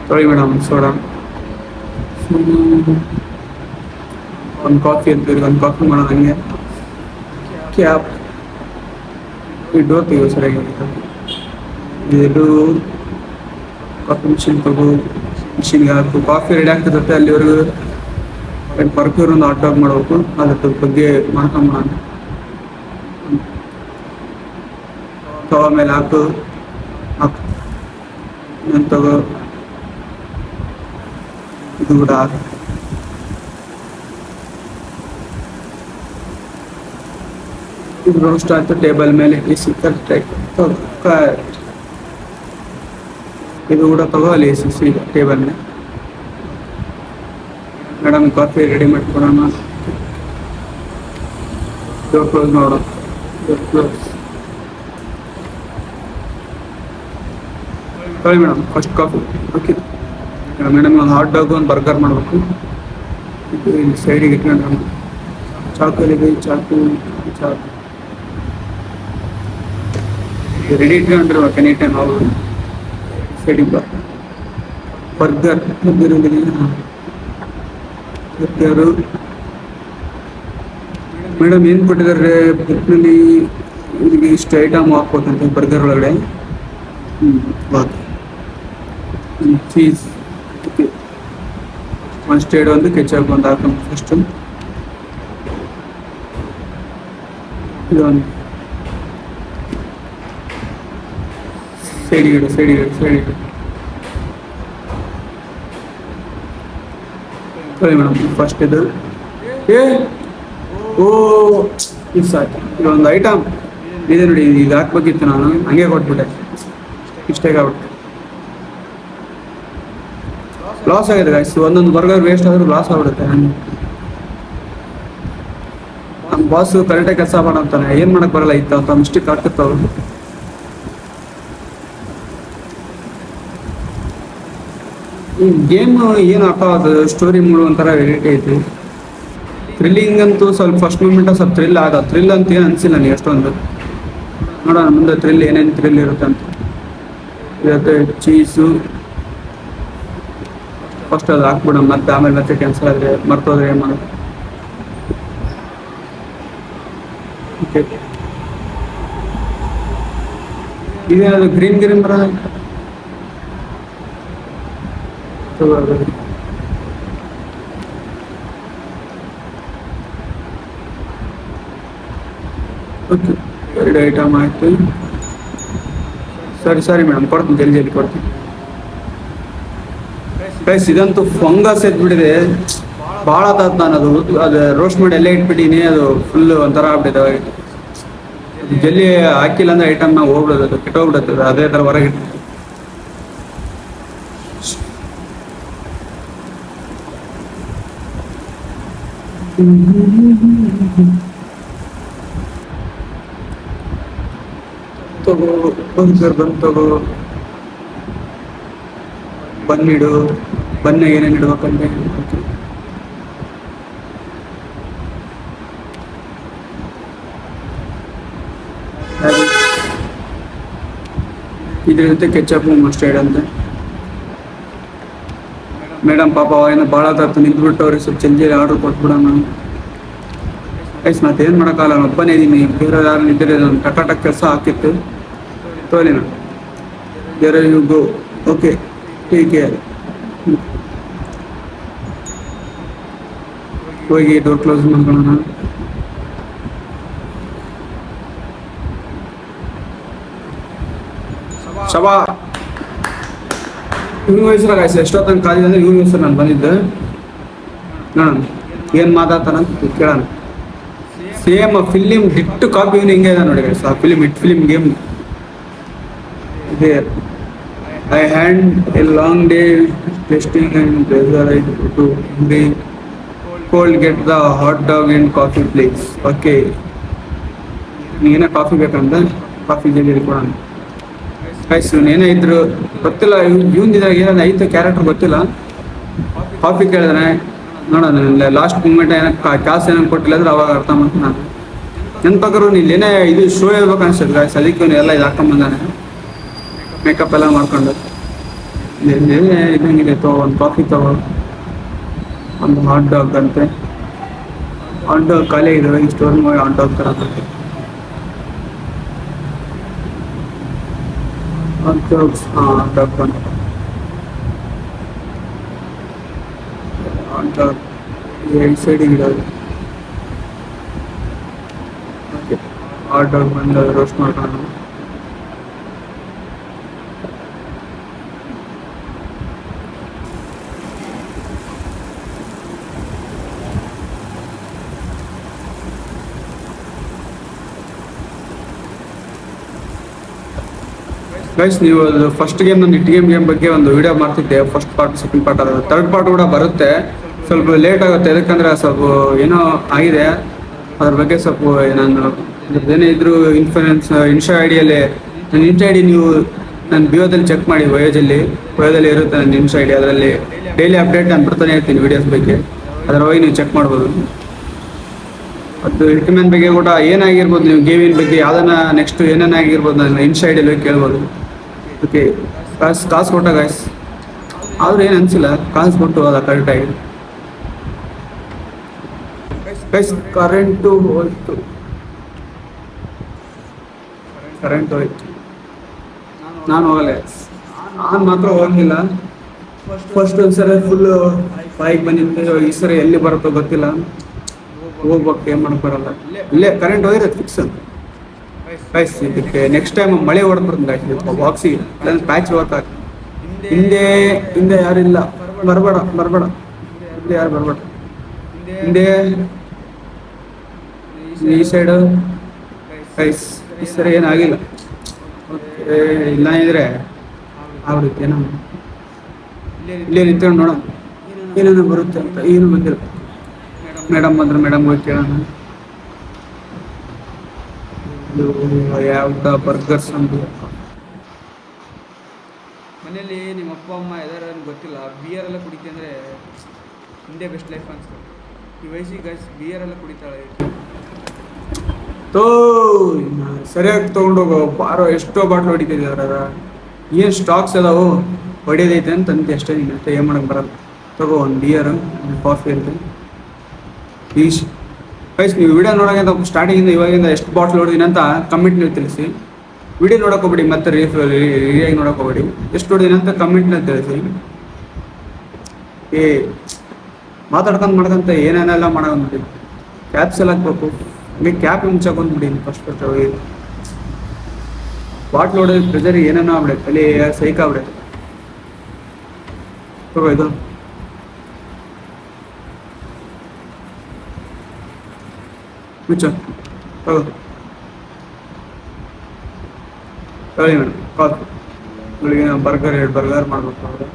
[SPEAKER 1] ತೊಳಿ ಮೇಡಮ್, ಸೋಡಾ. ಒಂದು ಕಾಫಿ ಅಂತೀವಿ, ಒಂದು ಕಾಫಿ ಮಾಡೋಣ. ಹಂಗೆ ಕ್ಯಾಪ್ ಈ ಡೋರ್ ತೆಗೆಯೋ ಸರಿಯಾಗಿ. ಇದು ಕಾಫಿ ಮಿಷಿನ್ ತಗೋ, ಮಿಷಿನ್ಗೆ ಹಾಕು. ಕಾಫಿ ರೆಡಿ ಆಗ್ತಿರುತ್ತೆ ಅಲ್ಲಿವರೆಗೂ ಬರ್ಗರ್ ಒಂದು ಹಾಟ್ ಡಾಗ್ ಮಾಡಬೇಕು. ಅದ್ರ ಬಗ್ಗೆ ಮಾಡ್ಕೊಂಬೋಣ. ತವ ಮೇಲೆ ಹಾಕು ನಾನು ತಗೋ. ಇದು ಕೂಡ ಹಾಕು. ಇದು ರೋಸ್ಟ್ ಆಯ್ತು. ಟೇಬಲ್ ಮೇಲೆ ಇಸಿ ಕರೆಕ್ಟ್ ಇದು ಕೂಡ ತಗೋ ಅಲ್ಲಿ ಇಸಿ ಟೇಬಲ್ ಮೇಲೆ. ಮೇಡಮ್ ಕಾಫಿ ರೆಡಿ ಮಾಡ್ಕೊಡೋಣ. ಡೋರ್ ಕ್ಲೋಸ್ ಮಾಡೋಣ. Door close. ಸರಿ madam, first coffee okay. Madam ಒಂದು ಹಾಟ್ ಡಾಗ್ ಒಂದು ಬರ್ಗರ್ ಮಾಡಬೇಕು. ಇದು ಇಲ್ಲಿ ಸೈಡಿಗೆ ಇಟ್ಕೊಂಡ್ರೆ ಚಾಕುಲಿಗೆ ಚಾಕು ರೆಡಿ ಇಟ್ಕೊಂಡಿರ್ಬೇಕು ಎನಿ ಟೈಮ್. ಅವರು ಸೈಡಿಗೆ ಬರ್ಗರು ಮೇಡಮ್ ಏನು ಕೊಟ್ಟಿದ್ದಾರೆ ಬುಕ್ನಲ್ಲಿ, ಇವರಿಗೆ ಇಷ್ಟು ಐಟಮ್ ಹಾಕ್ಬೇಕಂತ ಬರ್ಗರ್ ಒಳಗಡೆ. ಚೀಸ್ ಓಕೆ, ಮಸ್ಟರ್ಡ್ ಒಂದು, ಕೆಚಪ್ ಒಂದು ಹಾಕೋಣ ಫಸ್ಟು. ಇದೊಂದು ಸೈಡಿಗೆ ಸರಿ ಮೇಡಮ್. ಫಸ್ಟ್ ಇದು ಮಿಸ್ ಆಯ್ತು. ಇದೊಂದು ಐಟಮ್ ಇದೆ ನೋಡಿ, ಇದು ಹಾಕ್ಬೇಕಿತ್ತು, ನಾನು ಹಂಗೆ ಕೊಟ್ಬಿಟ್ಟೆ. ಮಿಸ್ಟೇಕ್ ಆಗ್ಬಿಟ್ಟು ಲಾಸ್ ಆಗಿದೆ ಗಾಯ್ಸ್. ಒಂದೊಂದು ಬರ್ಗರ್ ವೇಸ್ಟ್ ಆದ್ರೂ ಲಾಸ್ ಆಗ್ಬಿಡುತ್ತೆ. ನಮ್ಮ ಬಾಸು ಕರೆಕ್ಟಾಗಿ ಕೆಲಸ ಮಾಡಂತಾನೆ, ಏನು ಮಾಡಕ್ಕೆ ಬರಲ್ಲ. ಇತ್ತು ಅಂತ ಮಿಸ್ಟೇಕ್ ಆಗ್ತಿರ್ತಾವೆ. ಈ ಗೇಮ್ ಏನು ಅರ್ಥ ಆಗ್ತದೆ, ಸ್ಟೋರಿ ಮೂಡ್ ಒಂಥರ ವೆರೈಟಿ ಐತಿ. ಥ್ರಿಲ್ಲಿಂಗ್ ಅಂತೂ ಸ್ವಲ್ಪ ಫಸ್ಟ್ ಮೂಮೆಂಟ್ ಸ್ವಲ್ಪ ಥ್ರಿಲ್ ಅಂತ ಏನು ಅನಿಸಿಲ್ಲ ನನಗೆ ಅಷ್ಟೊಂದು. ನೋಡೋಣ ಮುಂದೆ ಥ್ರಿಲ್ ಏನೇನು ಥ್ರಿಲ್ ಇರುತ್ತೆ ಅಂತ. ಇವತ್ತು ಚೀಸು ಫಸ್ಟ್ ಅದು ಹಾಕ್ಬಿಡ, ಮತ್ತೆ ಆಮೇಲೆ ಮತ್ತೆ ಕ್ಯಾನ್ಸಲ್ ಆದರೆ ಮರ್ತೋದ್ರೆ ಏನು ಮಾಡೋದು. ಓಕೆ, ಇದೇನದು ಗ್ರೀನ್ ಬರೋದು ಓಕೆ. ಎರಡು ಐಟಮ್ ಆಯಿತು. ಸರಿ ಮೇಡಮ್, ಕೊಡ್ತೀನಿ, ಜಲ್ದಿ ಕೊಡ್ತೀನಿ. ಗೈಸ್ ಇದಂತೂ ಫಂಗಸ್ ಎದ್ಬಿಟ್ಟಿದೆ, ಭಾಳ ಆತಾತ್. ನಾನು ಅದು ರೋಸ್ಟ್ ಮಾಡಿ ಎಲ್ಲ ಇಟ್ಬಿಟ್ಟಿನಿ, ಅದು ಫುಲ್ ಒಂಥರ ಆಗ್ಬಿಟ್ಟಿದೆ. ಜಲ್ದಿ ಹಾಕಿಲ್ಲ ಅಂದ್ರೆ ಐಟಮ್ ನಾವು ಹೋಗ್ಬಿಡೋದು, ಅದು ಕೆಟ್ಟೋಗ್ಬಿಡುತ್ತೆ. ಅದೇ ಥರ ಹೊರಗೆ ತಗೋ. ಬರ್ಗರ್ ತಗೋ, ಬನ್ನಿಡು. ಬನ್ನ ಏನೇನು ಇಡ್ಬೇಕಂದ್ರೆ ಇದ್ರ ಜೊತೆ ಕೆಚಪ್ ಮಸ್ಟರ್ಡ್ ಅಂತ. ಮೇಡಮ್ ಪಾಪ ಏನೋ ಭಾಳ ತಾತು ನಿಂತ್ಬಿಟ್ಟು ಅವ್ರಿಗೆ ಸ್ವಲ್ಪ ಜಲ್ದಿ ಆರ್ಡರ್ ಕೊಟ್ಬಿಡೋಣ. ಗೈಸ್ ಮತ್ತೇನು ಮಾಡೋಕ್ಕಾಗಲ್ಲ, ನಾನು ಒಬ್ಬನೇ ಇದ್ದೀನಿ. ಬೇರೆ ಯಾರು ನಿಂತಿರೋ ನಾನು ಟಕ್ ಕೆಲಸ ಹಾಕಿತ್ತು. ತೋಲಿನ ಬೇರೆ ಗೋ ಓಕೆ ಹೀಗೆ ಹೋಗಿ ಡೋರ್ ಕ್ಲೋಸ್ ಮಾಡ್ಕೊಳ್ಳೋಣ. ಶಬಾ ಇವ್ನ ವಯಸ್ಸರ ಗಾಯ್ಸ್ ಎಷ್ಟೊತ್ತಂಗೆ ಕಾಲಿದೆ ಅಂದ್ರೆ ಇವ್ನ ವಯಸ್ಸು ನಾನು ಬಂದಿದ್ದೆ. ನೋಡೋಣ ಏನು ಮಾತಾಡ್ತಾನಂತ ಕೇಳೋಣ. ಸೇಮ್ ಫಿಲಿಮ್ ಡಿಟ್ಟು ಕಾಪಿ ಇವನು ಹಿಂಗೆ ಇದೆ ನೋಡಿ ಗಾಯ್ಸ್. ಆ ಫಿಲಿಮ್ ಹಿಟ್ ಫಿಲಿಮ್ ಗೇಮ್ ಇದೆ. I had a long day testing and pressurized to be cold get the hot dog and coffee place. Okay ನೀನೇ ಕಾಫಿ ಬೇಕಂತ ಕಾಫಿ ಜಲ್ದಿ ಕೊಡೋಣ ಗೈಸ್. ಇವನು ಏನೇ ಇದ್ರು ಗೊತ್ತಿಲ್ಲ, ಇದ್ರಾಗ ಏನಾದ್ರು ಐತೆ ಕ್ಯಾರೆಕ್ಟರ್ ಗೊತ್ತಿಲ್ಲ. ಕಾಫಿ ಕೇಳಿದ್ರೆ ನೋಡೋಣ ಲಾಸ್ಟ್ ಮೂಮೆಂಟ್ ಏನಕ್ಕೆ ಕಾಸು ಏನಕ್ಕೆ ಕೊಟ್ಟಿಲ್ಲ ಅಂದ್ರೆ ಅವಾಗ ಅರ್ಥ ಮಾಡ್ತೀನಿ ನಾನು. ನನ್ನ ಪ್ರಕಾರ ಇಲ್ಲಿ ಏನೇ ಇದು ಶೋ ಹೇಳ್ಬೇಕು ಅನ್ಸುತ್ತೆ ಗಾಯ್ಸ್. ಅದಕ್ಕೆ ಇವನು ಎಲ್ಲ ಇದು ಹಾಕೊಂಬಂದಾನೆ, ಮೇಕಪ್ ಎಲ್ಲ ಮಾಡ್ಕೊಂಡು. ಇದಂಗಿದೆ ತಗೋ, ಒಂದು ಕಾಫಿ ತಗೋ, ಒಂದು ಹಾಟ್ ಡಾಗ್ ಅಂತೆ. ಹಾಟ್ ಡಾಗ್ ಖಾಲಿ ಇದಾವೆ, ಈ ಸ್ಟೋರ್ ಹೋಗಿ ಹಾಟ್ ಡಾಗ್ ಥರ ಅಂತೆ. ಹಾಟ್ ಡಾಗ್ಸ್ ಹಾಟ್ ಡಾಗ್ ಬಂದು ಹಾಟ್ ಡಾಗ್ ಎರಡು ಸೈಡಿಗೆ ಇಡೋದು. ಓಕೆ ಹಾಟ್ ಡಾಗ್ ಬಂದು ರೋಸ್ಟ್ ಮಾಡ್ಕೊಳ್ಳೋಣ. ಗೈಸ್ ನೀವು ಅದು ಫಸ್ಟ್ ಗೇಮ್ ನಾನು ಇಟ್ ಗೇಮ್ ಬಗ್ಗೆ ಒಂದು ವಿಡಿಯೋ ಮಾಡ್ತಿದ್ದೆ. ಫಸ್ಟ್ ಪಾರ್ಟ್ ಸೆಕೆಂಡ್ ಪಾರ್ಟ್ ಅದು ಥರ್ಡ್ ಪಾರ್ಟ್ ಕೂಡ ಬರುತ್ತೆ. ಸ್ವಲ್ಪ ಲೇಟ್ ಆಗುತ್ತೆ, ಯಾಕಂದರೆ ಸ್ವಲ್ಪ ಏನೋ ಆಗಿದೆ. ಅದ್ರ ಬಗ್ಗೆ ಸ್ವಲ್ಪ ನಾನು ಏನೇ ಇದ್ರು ಇನ್ಸ್ಟಾ ಐ ಡಿಯಲ್ಲಿ ನನ್ನ ಇನ್ಸ್ಟಾ ಐ ಡಿ ನೀವು ನನ್ನ ಬಿಯೋದಲ್ಲಿ ಚೆಕ್ ಮಾಡಿ. ವಯೋದಲ್ಲಿ ಇರುತ್ತೆ ನನ್ನ ಇನ್ಸ್ಟಾ ಐ ಡಿ. ಅದರಲ್ಲಿ ಡೈಲಿ ಅಪ್ಡೇಟ್ ನಾನು ಬರ್ತಾನೆ ಇರ್ತೀನಿ ವೀಡಿಯೋಸ್ ಬಗ್ಗೆ. ಅದರ ಹೋಗಿ ನೀವು ಚೆಕ್ ಮಾಡ್ಬೋದು. ಅದು ಹಿಟ್ಮ್ಯಾನ್ ಬಗ್ಗೆ ಕೂಡ ಏನಾಗಿರ್ಬೋದು, ನೀವು ಗೇಮಿನ ಬಗ್ಗೆ ಯಾವ್ದನ್ನ ನೆಕ್ಸ್ಟ್ ಏನೇನಾಗಿರ್ಬೋದು ನನ್ನ ಇನ್ಸ್ಟಾ ಐ ಡಿಯಲ್ಲಿ ಹೋಗಿ ಕೇಳ್ಬೋದು. ಓಕೆ ಕಾಸು ಕೊಟ್ಟ ಗಾಯ್ಸ್, ಆದರೂ ಏನು ಅನಿಸಿಲ್ಲ. ಕಾಸು ಕೊಟ್ಟು ಅದ ಕರೆಕ್ಟಾಗಿ ಗೈಸ್. ಕರೆಂಟು ಹೋಯ್ತು. ನಾನು ಹೋಗಲ್ಲ, ನಾನು ಮಾತ್ರ ಹೋಗಿಲ್ಲ. ಫಸ್ಟ್ ಒಂದ್ಸರಿ ಫುಲ್ಲು ಬಾಯಿಗೆ ಬಂದಿತ್ತು. ಈ ಸರಿ ಎಲ್ಲಿ ಬರುತ್ತೋ ಗೊತ್ತಿಲ್ಲ, ಹೋಗ್ಬೇಕು, ಏನು ಮಾಡಕ್ಕೆ ಬರಲ್ಲ. ಇಲ್ಲೇ ಕರೆಂಟ್ ಹೋಗಿರೋದು ಫಿಕ್ಸ್ ಗೈಸ್. ಇದಕ್ಕೆ ನೆಕ್ಸ್ಟ್ ಟೈಮ್ ಮಳೆ ಹೊಡೆದ್ಬಿಡ್ತು ಗಾಯ್ಸ್ ಬಾಕ್ಸಿಗೆ, ಇಲ್ಲಾಂದ್ರೆ ಪ್ಯಾಚ್ ವರ್ಕ್ ಆಗ್ತದೆ. ಹಿಂದೆ ಯಾರಿಲ್ಲ, ಬರಬೇಡ ಹಿಂದೆ ಯಾರು ಬರಬೇಡ. ಹಿಂದೆ ಈ ಸೈಡು ಗೈಸ್. ಈ ಸರಿ ಏನಾಗಿಲ್ಲ. ಓಕೆ ಇಲ್ಲ ಇದ್ರೆ ಆಗ್ಬಿಡುತ್ತೆ. ಏನೋ ಇಲ್ಲೇ ನಿಂತ್ಕೊಂಡು ನೋಡೋಣ ಏನೇನೋ ಬರುತ್ತೆ ಅಂತ. ಏನು ಬಂದಿಲ್ಲ. ಮೇಡಮ್ ಬಂದ್ರೆ ಮೇಡಮ್ ಹೋಗಿ ಕೇಳೋಣ. ಯಾವ್ದ ಬರ್ಗರ್ಸ್ ಅಂತ ಮನೇಲಿ ನಿಮ್ಮ ಅಪ್ಪ ಅಮ್ಮ ಇದಾರೆ ಗೊತ್ತಿಲ್ಲ. ಬಿಯರ್ ಎಲ್ಲ ಕುಡಿತೀವಿ ಅಂದರೆ ಹಿಂದೆ ಬೆಸ್ಟ್ ಲೈಫ್ ಅನ್ಸುತ್ತೆ. ಈ ವಯಸ್ಸಿಗೆ ಗೈಸ್ ಬಿಯರ್ ಎಲ್ಲ ಕುಡಿತಾಳೆ. ಸರಿಯಾಗಿ ತೊಗೊಂಡೋಗೋ ಬಾರೋ. ಎಷ್ಟೋ ಬಾಟ್ಲು ಹೊಡಿತಿದ್ದಾರೆ. ಏನು ಸ್ಟಾಕ್ಸ್ ಅದಾವು ಹೊಡಿಯೋದೈತೆ ಅಂತ ಅಂತೆ ಅಷ್ಟೇ. ನೀನು ಅಷ್ಟೇ ಏನು ಮಾಡೋಕ್ಕೆ ಬರಲ್ಲ. ತಗೋ ಒಂದು ಬಿಯರು, ಒಂದು ಕಾಫಿ ಇರುತ್ತೆ. ಈಶ್ ಗೈಸ್ ನೀವು ವಿಡಿಯೋ ನೋಡೋಕ್ಕಿಂತ ಸ್ಟಾರ್ಟಿಂಗಿಂದ ಇವಾಗಿಂದ ಎಷ್ಟು ಬಾಟ್ಲ್ ಹೊಡೆದಿನಿ ಅಂತ ಕಮೆಂಟ್ನಲ್ಲಿ ತಿಳಿಸಿ. ವಿಡಿಯೋ ನೋಡೋಕೆ ಹೋಗ್ಬೇಡಿ, ಮತ್ತೆ ರಿಯಾಗಿ ನೋಡೋಕೆ ಹೋಗ್ಬೇಡಿ. ಎಷ್ಟು ಹೊಡೆದಿನಿ ಅಂತ ಕಮೆಂಟ್ನಲ್ಲಿ ತಿಳಿಸಿ. ಮಾಡ್ಕೊಂತ ಏನೇನೆಲ್ಲ ಮಾಡೋದು. ಕ್ಯಾಪ್ಸ್ ಎಲ್ಲ ಹಾಕ್ಬೇಕು. ಹಂಗೆ ಕ್ಯಾಪ್ ಮುಂಚಾಕೊಂಡ್ಬಿಡಿ ಫಸ್ಟ್ ಹೋಗಿ. ಬಾಟ್ಲ್ ಹೊಡೆದ ಪ್ರೆಷರ್ ಏನೇನೋ ಆಗ್ಬಿಡುತ್ತೆ, ಅಲ್ಲಿ ಸೈಕ್ ಆಗ್ಬಿಡುತ್ತೆ. ತಗೋ ಇದು ಮುಚ್ಚು. ತಗೋ ಹೇಳಿ ಮೇಡಮ್ ಕಾಫಿ. ಬೆಳಿಗ್ಗೆ ಬರ್ಗರ್ 2 ಬರ್ಗರ್ ಮಾಡ್ಬೇಕು. ಅವ್ರು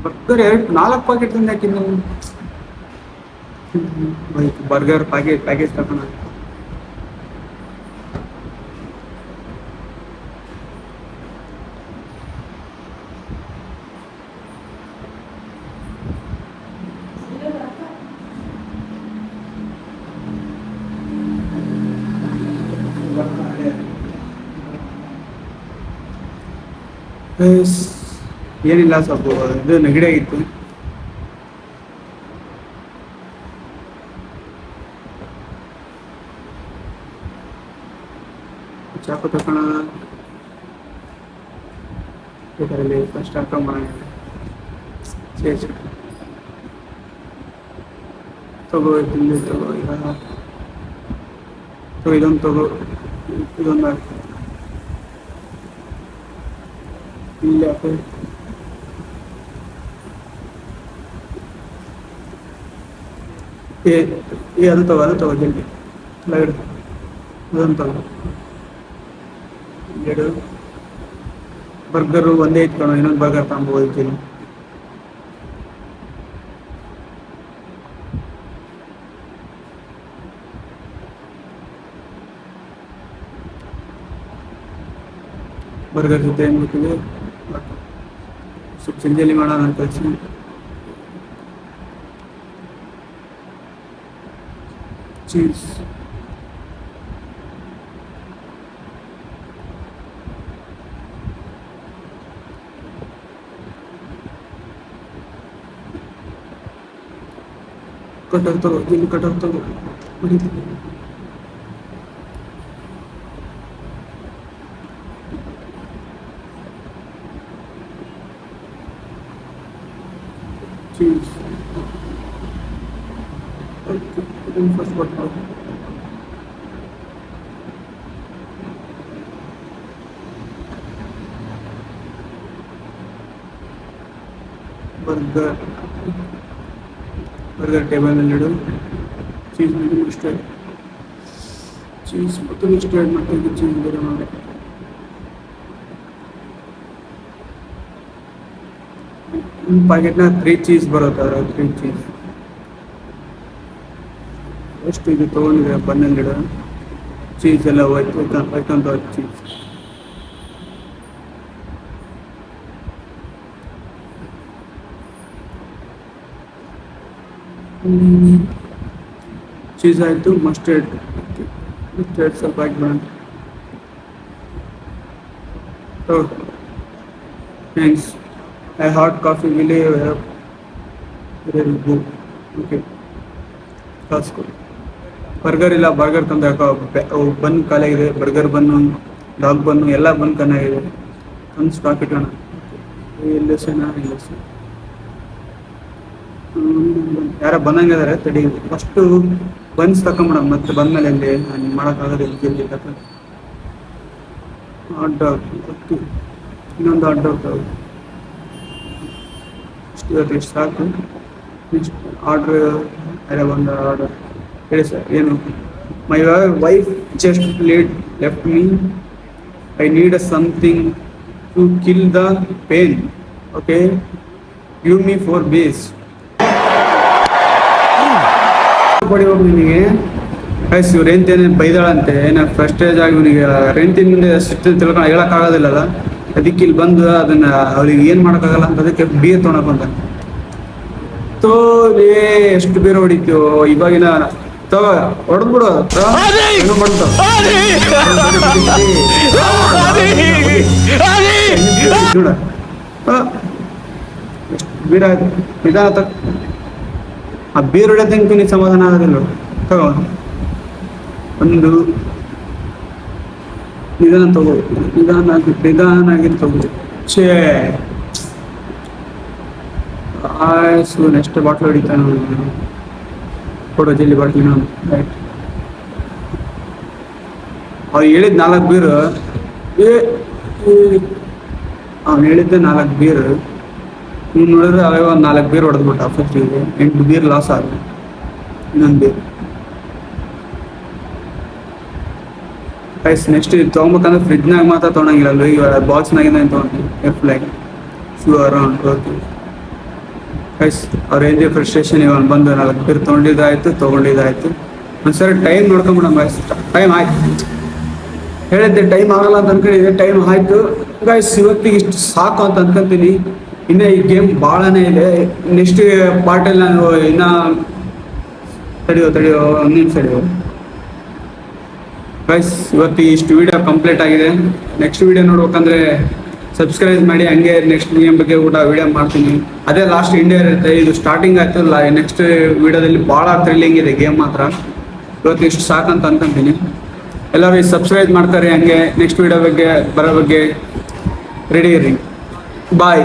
[SPEAKER 1] ಬರ್ಗರ್ 4 ಪ್ಯಾಕೆಟ್ ತಂದು ಹಾಕಿದ್ದು. ಬರ್ಗರ್ ಪ್ಯಾಕೇಜ್ ತಗೋಣ. ಏನಿಲ್ಲ, ಸ್ವಲ್ಪ ಇದು ನೆಗಡಿ ಆಗಿತ್ತು. ಚಾಕು ತಗೋಣ. ಇದರಲ್ಲಿ ಫಸ್ಟ್ ಹಾಕೊಂಬೋಣ. ತಗೋ ಇಲ್ಲಿ ತಗೋ ಈಗ ತಗೋ ಇದೊಂದು ತಗೋ ಇದೊಂದು ಹಾಕು ಇಲ್ಲಿ ಹಾಕು ಅದು ತಗೋ ಜಲ್ದಿ ಲೈಡ್ ಅದೊಂದು ತಗೋ ಎರಡು ಬರ್ಗರು ಒಂದೇ ಇಟ್ಕೊಳ್ಳೋ ಇನ್ನೊಂದು ಬರ್ಗರ್ ತಗೊಂಬೋದಿದ್ದೀನಿ ಬರ್ಗರ್ ಜೊತೆ ಏನು ಬೇಕಿದೆ ಸ್ವಲ್ಪ ಜಲ್ದಿ ಮಾಡೋಣ ಅಂತ ಕಳಿಸಿ ಚೀಸ್ ಕಟರ್ ತಗೋ ಜಲ್ದಿ ಕಟರ್ ತಗೋ ಚೀಸ್ ಫಸ್ಟ್ ಬರ್ತಾ ಬರ್ಗರ್ ಟೇಬಲ್ನಲ್ಲಿ ಇಡು ಚೀಸ್ ಮತ್ತು ಮಸ್ಟರ್ಡ್ ಚೀಸ್ ಮತ್ತು ಮಸ್ಟರ್ಡ್ ಮತ್ತು ಇದು ಚೀಸ್ ಬೇರೆ ಮಾಡಿ ಒಂದು ಪ್ಯಾಕೆಟ್ನ 3 ಚೀಸ್ ಬರುತ್ತೆ ಅದರ 3 ಚೀಸ್ ಎಷ್ಟು ಇದು ತೊಗೊಂಡಿದೆ ಬನ್ನಲ್ಲಿಡ ಚೀಸ್ ಎಲ್ಲ ಹೋಯ್ತಂತ ಚೀಸ್ ಚೀಸ್ ಆಯಿತು ಮಸ್ಟರ್ಡ್ ಸ್ವಲ್ಪ ಹಾಕಿ thanks I hot coffee will go okay ಕಾಸು ಕೊಡಿ ಬರ್ಗರ್ ಇಲ್ಲ ಬರ್ಗರ್ ತಂದು ಯಾಕೋ ಬನ್ ಖಾಲಿಯಾಗಿದೆ ಬರ್ಗರ್ ಬನ್ನು ಡಾಗ್ ಬನ್ನು ಎಲ್ಲ ಬನ್ ಚೆನ್ನಾಗಿದೆ ಒಂದು ಸ್ಟಾಕ್ ಇಟ್ಟೋಣ ಇಲ್ಲ ಸರ್ ಯಾರ ಬಂದಂಗಿದ್ದಾರೆ ತಡಿ ಫಸ್ಟು ಬನ್ಸ್ ತಗೊಂಬಿಡ ಮತ್ತೆ ಬಂದ್ಮೇಲೆ ಅಲ್ಲಿ ನಾನು ಮಾಡೋಕ್ಕಾಗೋದಿಲ್ಲ ಜಲ್ದಿ ಹಾಟ್ ಡಾಗ್ ಇನ್ನೊಂದು ಹಾಟ್ ಡಾಗ್ ತಗೋ ಇಷ್ಟು ಸಾಕು ನೆಕ್ಸ್ಟ್ ಆರ್ಡ್ರ್ ಎಲ್ಲ ಒಂದು ಆರ್ಡರ್ ಹೇಳಿ ಸರ್ ಏನು my wife just left me I need something to kill the pain okay give me 4 days ಕೊಡಿ ಹೋಗಿ ನಿನಗೆ ಆಯ್ತು ಇವ್ರು ರೇಂತೇನೆ ಬೈದಾಳಂತೆ ಏನೋ ಫ್ರಸ್ಟೇಜ್ ಆಗಿ ಇವನಿಗೆ ರೇಂತಿನ ಮುಂದೆ ಅಷ್ಟು ತಿಳ್ಕೊಂಡು ಹೇಳೋಕ್ಕಾಗೋದಿಲ್ಲಲ್ಲ ಅದಕ್ಕೆ ಇಲ್ಲಿ ಬಂದು ಅದನ್ನ ಅವಳಿಗೆ ಏನು ಮಾಡೋಕ್ಕಾಗಲ್ಲ ಅಂತ ಅದಕ್ಕೆ ಬೀರ್ ತೊಗೊಳಕ್ ಅಂತ ತೋಲೇ ಎಷ್ಟು ಬೀರ್ ಹೊಡಿತೀವೋ ಇವಾಗಿನ ತಗೋ ಹೊಡೆದ್ಬಿಡು ಏನು ಮಾಡ್ತಾವ ನೋಡ ಎಷ್ಟು ಬೀರ್ ಆಯ್ತು ನಿಧಾನ ತಗ ಆ ಬೀರ್ ಹೊಡೆದಂಗೆ ನೀ ಸಮಾಧಾನ ಆಗೋದಿಲ್ಲ ತಗೋ ಒಂದು ನಿಧಾನ ತಗೋ ನಿಧಾನಾಗಿ ತಗೋ ಛೇ ಆಯ್ಸು ನೆಕ್ಸ್ಟ್ ಬಾಟ್ಲ್ ಹೊಡಿತಾನೆ ಕೊಡೋ ಜಲ್ಲಿ ಬಾಟ್ಲಿ ನಾನು ರೈಟ್ ಅವ್ರು ಹೇಳಿದ 4 ಬೀರು ಅವ್ನು ಹೇಳಿದ್ದೆ 4 ಬೀರು ನೀವು ನೋಡಿದ್ರೆ ಅವೇ ಒಂದು 4 ಬೀರ್ ಹೊಡೆದ್ಬಿಟ್ಟ ಫಸ್ಟಿಗೆ 8 ಬೀರ್ ಲಾಸ್ ಆಗ ಇನ್ನೊಂದು ಬೀರ್ ಗೈಸ್ ನೆಕ್ಸ್ಟ್ ಇದು ತೊಗೊಬೇಕಂದ್ರೆ ಫ್ರಿಜ್ನಾಗ ಮಾತ್ರ ತೊಗೊಳಂಗಿಲ್ಲ ಅಲ್ವ ಈಗ ಬಾಕ್ಸ್ನಾಗಿಂದ ತೊಗೊಂಡು ಎಫ್ಲಾಗ್ ಶೂ ಅರೌಂಡ್ ಓಕೆ ಗೈಸ್ ಅವ್ರು ಏನೇ ಫ್ರಸ್ಟ್ರೇಷನ್ ಇವಾಗ ಬಂದು 4 ಬೀರ್ ತೊಗೊಂಡಿದ್ದಾಯ್ತು ಒಂದ್ಸರಿ ಟೈಮ್ ನೋಡ್ಕೊಂಬಿಡಮ್ ಗೈಸ್ ಟೈಮ್ ಆಯ್ತು ಹೇಳಿದ್ದೆ ಟೈಮ್ ಆಗಲ್ಲ ಅಂತ ಅನ್ಕೊಂಡಿದ್ದೆ ಟೈಮ್ ಆಯ್ತು ಗೈಸ್ ಇವತ್ತಿಗೆ ಇಷ್ಟು ಸಾಕು ಅಂತ ಅನ್ಕೊಂತೀನಿ ಇನ್ನು ಈ ಗೇಮ್ ಭಾಳನೇ ಇದೆ ನೆಕ್ಸ್ಟ್ ಪಾರ್ಟಲ್ಲಿ ನಾನು ಇನ್ನು ತಡೆಯೋ ಒಂದಿನ ತಡೆಯೋ ಗೈಸ್ ಇವತ್ತು ಇಷ್ಟು ವಿಡಿಯೋ ಕಂಪ್ಲೀಟ್ ಆಗಿದೆ ನೆಕ್ಸ್ಟ್ ವಿಡಿಯೋ ನೋಡ್ಬೇಕಂದ್ರೆ ಸಬ್ಸ್ಕ್ರೈಬ್ ಮಾಡಿ ಹಂಗೆ ನೆಕ್ಸ್ಟ್ ಗೇಮ್ ಬಗ್ಗೆ ಕೂಡ ವಿಡಿಯೋ ಮಾಡ್ತೀನಿ ಅದೇ ಲಾಸ್ಟ್ ಇಂಡಿಯಾ ಇರುತ್ತೆ ಇದು ಸ್ಟಾರ್ಟಿಂಗ್ ಆಯ್ತು ನೆಕ್ಸ್ಟ್ ವಿಡಿಯೋದಲ್ಲಿ ಭಾಳ ಥ್ರಿಲ್ಲಿಂಗ್ ಇದೆ ಗೇಮ್ ಮಾತ್ರ ಇವತ್ತು ಇಷ್ಟು ಸಾಕಂತ ಅನ್ಕೊಂತೀನಿ ಎಲ್ಲರೂ ಸಬ್ಸ್ಕ್ರೈಬ್ ಮಾಡ್ತಾರೆ ಹಂಗೆ ನೆಕ್ಸ್ಟ್ ವಿಡಿಯೋ ಬಗ್ಗೆ ಬರೋ ಬಗ್ಗೆ ರೆಡಿ ಇರಿ ಬಾಯ್